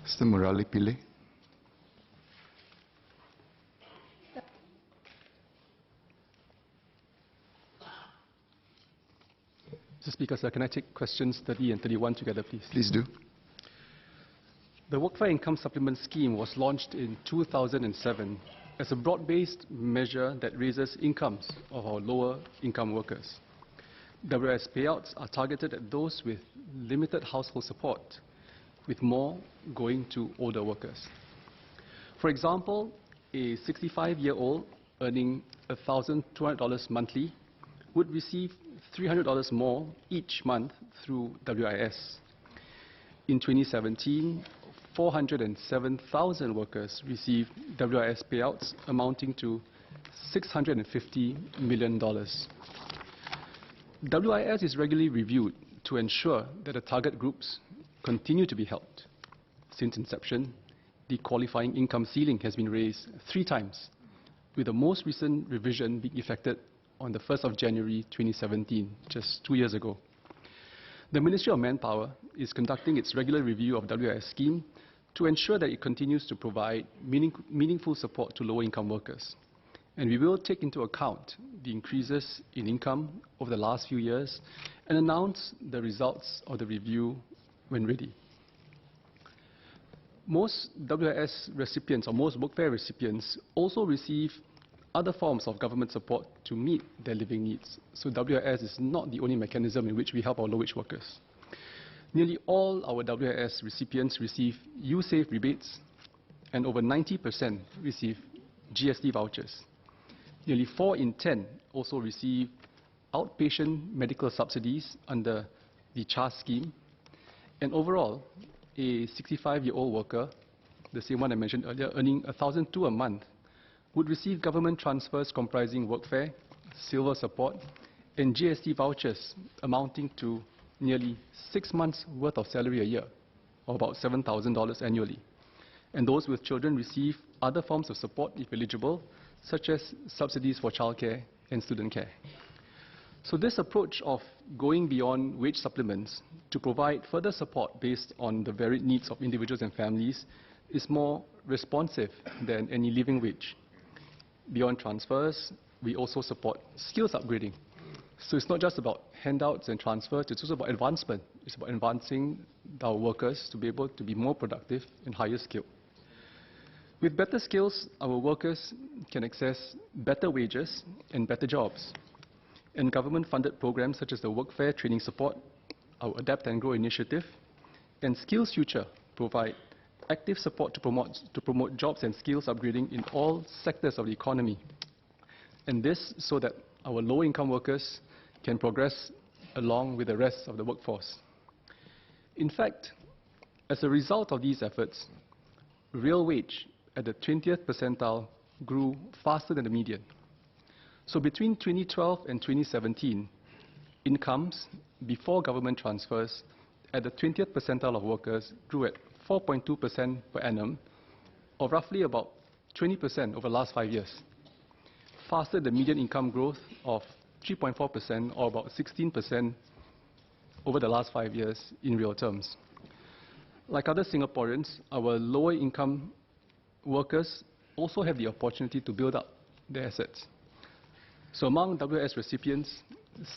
Mr. Murali Pillai. Mr. Speaker, sir, can I take questions 30 and 31 together, please? Please do. The Workfare Income Supplement Scheme was launched in 2007 as a broad-based measure that raises incomes of our lower-income workers. WIS payouts are targeted at those with limited household support, with more going to older workers. For example, a 65-year-old earning $1,200 monthly would receive $300 more each month through WIS. In 2017, 407,000 workers received WIS payouts amounting to $650 million. WIS is regularly reviewed to ensure that the target groups continue to be helped. Since inception, the qualifying income ceiling has been raised 3 times, with the most recent revision being effected on the 1st of January 2017, just 2 years ago. The Ministry of Manpower is conducting its regular review of WIS scheme to ensure that it continues to provide meaningful support to lower-income workers. And we will take into account the increases in income over the last few years and announce the results of the review when ready. Most WIS recipients, or most Workfare recipients, also receive other forms of government support to meet their living needs. So WIS is not the only mechanism in which we help our low-wage workers. Nearly all our WIS recipients receive U-Save rebates, and over 90% receive GST vouchers. Nearly 4 in 10 also receive outpatient medical subsidies under the CHAS scheme. And overall, a 65-year-old worker, the same one I mentioned earlier, earning $1,200 a month, would receive government transfers comprising Workfare, silver support, and GST vouchers amounting to nearly 6 months' worth of salary a year, or about $7,000 annually. And those with children receive other forms of support if eligible, such as subsidies for childcare and student care. So this approach of going beyond wage supplements to provide further support based on the varied needs of individuals and families is more responsive than any living wage. Beyond transfers, we also support skills upgrading. So it's not just about handouts and transfers, it's also about advancement. It's about advancing our workers to be able to be more productive and higher skilled. With better skills, our workers can access better wages and better jobs. And government-funded programs such as the Workfare Training Support, our Adapt and Grow initiative, and Skills Future provide active support to promote jobs and skills upgrading in all sectors of the economy. And this so that our low-income workers can progress along with the rest of the workforce. In fact, as a result of these efforts, real wage at the 20th percentile grew faster than the median. So between 2012 and 2017, incomes before government transfers at the 20th percentile of workers grew at 4.2% per annum, or roughly about 20% over the last 5 years, faster than median income growth of 3.4%, or about 16% over the last 5 years in real terms. Like other Singaporeans, our lower income workers also have the opportunity to build up their assets. So among WIS recipients,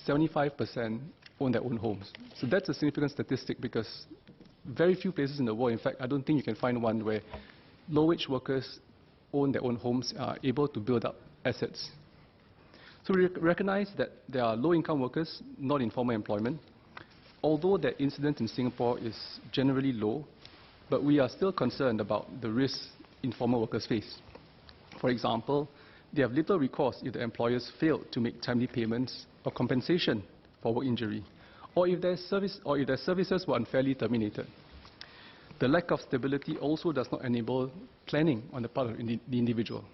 75% own their own homes. So that's a significant statistic because very few places in the world, in fact, I don't think you can find one where low-wage workers own their own homes, are able to build up assets. So we recognize that there are low-income workers not in formal employment, although their incidence in Singapore is generally low, but we are still concerned about the risks informal workers face. For example, they have little recourse if the employers fail to make timely payments or compensation for work injury, or if their services were unfairly terminated. The lack of stability also does not enable planning on the part of the individual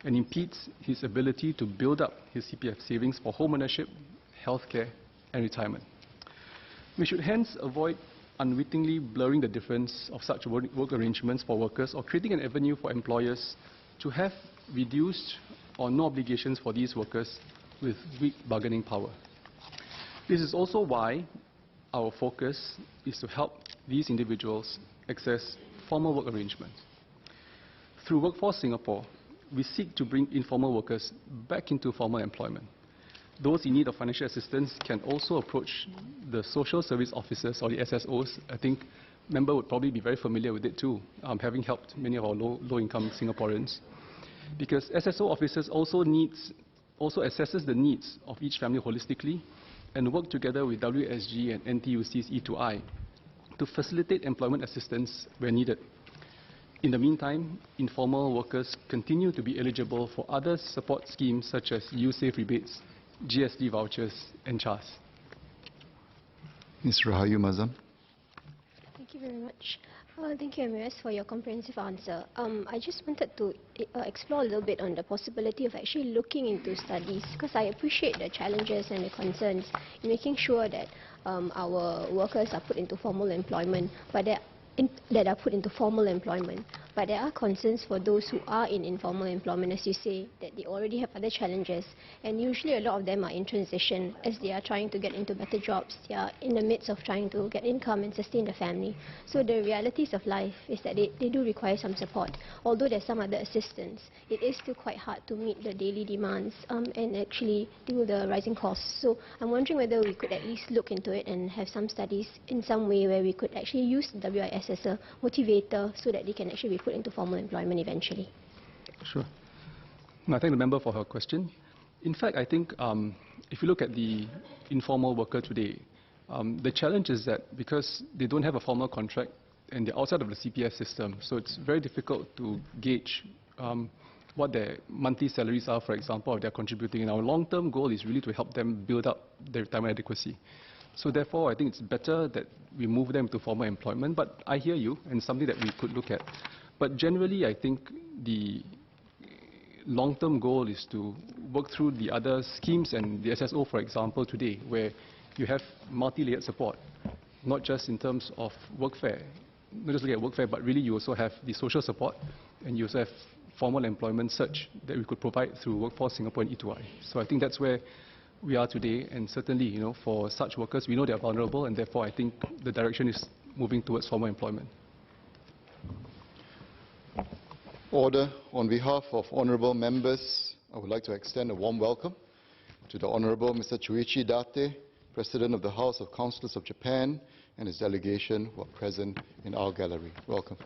and impedes his ability to build up his CPF savings for home ownership, healthcare, and retirement. We should hence avoid unwittingly blurring the difference of such work arrangements for workers or creating an avenue for employers to have reduced or no obligations for these workers with weak bargaining power. This is also why our focus is to help these individuals access formal work arrangements. Through Workforce Singapore, we seek to bring informal workers back into formal employment. Those in need of financial assistance can also approach the social service officers or the SSOs. I think member would probably be very familiar with it too, having helped many of our low-income Singaporeans. Because SSO officers also assesses the needs of each family holistically and work together with WSG and NTUC's E2I to facilitate employment assistance where needed. In the meantime, informal workers continue to be eligible for other support schemes such as U-Save rebates, GST vouchers, and CHAS. Ms. Rahayu Mazam. Thank you very much. Thank you, MRS, for your comprehensive answer. I just wanted to explore a little bit on the possibility of actually looking into studies, because I appreciate the challenges and the concerns in making sure that our workers are put into formal employment, but that are put into formal employment. But there are concerns for those who are in informal employment, as you say, that they already have other challenges, and usually a lot of them are in transition as they are trying to get into better jobs. They are in the midst of trying to get income and sustain the family. So the realities of life is that they do require some support. Although there's some other assistance, it is still quite hard to meet the daily demands and actually deal with the rising costs. So I'm wondering whether we could at least look into it and have some studies in some way where we could actually use the WIS as a motivator so that they can actually be put into formal employment eventually. Sure. I thank the member for her question. In fact, I think if you look at the informal worker today, the challenge is that because they don't have a formal contract and they're outside of the CPF system, so it's very difficult to gauge what their monthly salaries are, for example, if they're contributing. And our long-term goal is really to help them build up their retirement adequacy. So therefore, I think it's better that we move them to formal employment. But I hear you, and something that we could look at. But generally, I think the long-term goal is to work through the other schemes and the SSO, for example, today, where you have multi-layered support, not just in terms of Workfare, not just looking at Workfare, but really you also have the social support, and you also have formal employment search that we could provide through Workforce Singapore and E2I. So I think that's where we are today, and certainly, for such workers, we know they are vulnerable, and therefore I think the direction is moving towards formal employment. Order. On behalf of honourable members, I would like to extend a warm welcome to the Honourable Mr. Chuichi Date, President of the House of Councillors of Japan, and his delegation who are present in our gallery. Welcome.